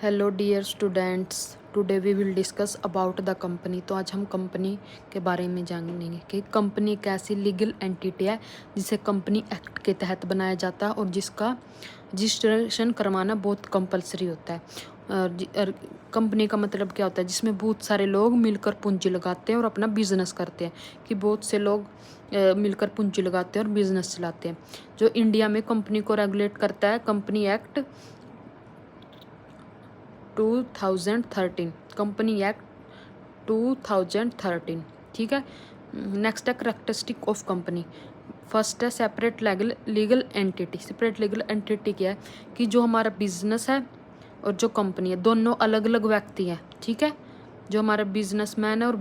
Hello dear students, today we will discuss about the company. तो आज हम company के बारे में जानेंगे कि कंपनी एक ऐसी लीगल एंटिटी है जिसे कंपनी एक्ट के तहत बनाया जाता है और जिसका रजिस्ट्रेशन करवाना बहुत कंपलसरी होता है। और कंपनी का मतलब क्या होता है? जिसमें बहुत सारे लोग मिलकर पूंजी लगाते हैं और अपना बिजनेस करते हैं। कि बहुत से लोग मिलकर पूंजी लगाते हैं और बिजनेस चलाते हैं। जो इंडिया में कंपनी को रेगुलेट करता है कंपनी एक्ट 2013, कंपनी एक्ट 2013। ठीक है। नेक्स्ट है करेक्टरिस्टिक ऑफ कंपनी। फर्स्ट है separate legal entity. Separate legal entity क्या है? कि जो हमारा बिजनेस है और जो कंपनी है दोनों अलग अलग व्यक्ति हैं। ठीक है। जो हमारा बिजनेसमैन है और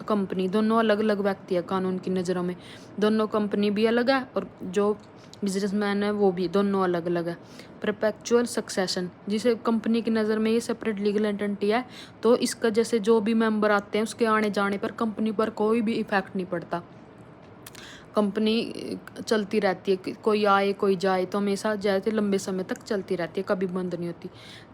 कंपनी दोनों अलग अलग व्यक्ति है कानून की नज़रों में। दोनों कंपनी भी अलग है और जो बिजनेसमैन है वो भी दोनों अलग अलग है। परपेचुअल सक्सेशन, जिसे कंपनी की नज़र में ये सेपरेट लीगल एंटिटी है तो इसका जैसे जो भी मेंबर आते हैं उसके आने जाने पर कंपनी पर कोई भी इफेक्ट नहीं पड़ता। कंपनी चलती रहती है, कोई आए कोई जाए तो हमेशा जाए लंबे समय तक चलती रहती है, कभी बंद नहीं होती।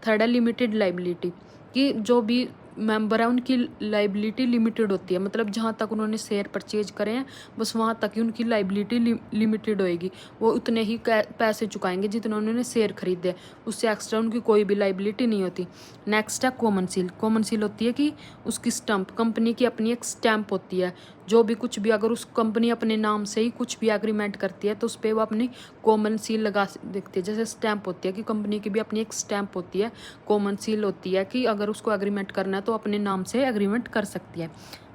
थर्ड है लिमिटेड लाइबिलिटी, कि जो भी मेंबर है उनकी लाइबिलिटी लिमिटेड होती है। मतलब जहाँ तक उन्होंने शेयर परचेज करे हैं बस वहाँ तक ही उनकी लाइबिलिटी लिमिटेड होएगी। वो उतने ही पैसे चुकाएंगे जितने उन्होंने शेयर खरीदे, उससे एक्स्ट्रा उनकी कोई भी लाइबिलिटी नहीं होती। नेक्स्ट है कॉमन सील। कॉमन सील होती है कि उसकी स्टैंप, कंपनी की अपनी एक स्टैंप होती है। जो भी कुछ भी अगर उस कंपनी अपने नाम से ही कुछ भी एग्रीमेंट करती है तो उस पर वो अपनी कॉमन सील लगा देखती है। जैसे स्टैंप होती है कि कंपनी की भी अपनी एक स्टैंप होती है, कॉमन सील होती है कि अगर उसको एग्रीमेंट करना है तो अपने नाम से एग्रीमेंट कर सकती है।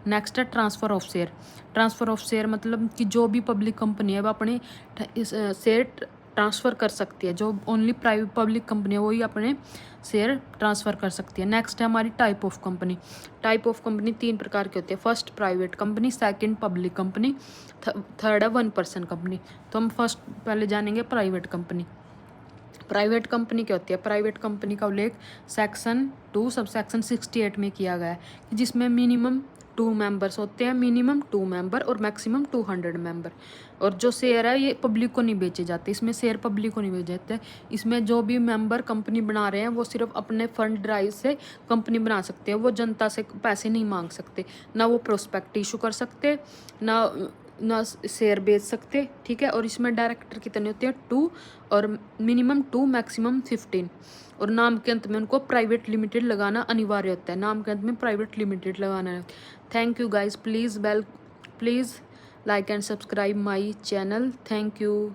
नेक्स्ट है transfer of share. Transfer of share मतलब कि जो भी पब्लिक कंपनी है वो अपने शेयर ट्रांसफ़र कर सकती है। जो ओनली प्राइवेट पब्लिक कंपनी है वही अपने शेयर ट्रांसफ़र कर सकती है। नेक्स्ट है हमारी type of company. Type of company 3 प्रकार की होती है। First private company, second public company, third है 1% कंपनी। तो हम फर्स्ट पहले जानेंगे प्राइवेट कंपनी। प्राइवेट कंपनी क्या होती है? प्राइवेट कंपनी का उल्लेख सेक्शन 2 सब सेक्शन 68 में किया गया है कि जिसमें मिनिमम 2 मेंबर्स होते हैं, मिनिमम 2 मेंबर और मैक्सिमम 200 मेंबर। और जो शेयर है ये पब्लिक को नहीं बेचे जाते, इसमें शेयर पब्लिक को नहीं बेचे जाते। इसमें जो भी मेंबर कंपनी बना रहे हैं वो सिर्फ अपने फंड ड्राइव से कंपनी बना सकते हैं। वो जनता से पैसे नहीं मांग सकते, ना वो प्रोस्पेक्ट इशू कर सकते, ना शेयर बेच सकते। ठीक है। और इसमें डायरेक्टर कितने होते हैं? 2 और मिनिमम 2 मैक्सिमम 15। और नाम के अंत में उनको प्राइवेट लिमिटेड लगाना अनिवार्य होता है। नाम के अंत में प्राइवेट लिमिटेड लगाना है। Thank you guys, please like and subscribe my channel. Thank you.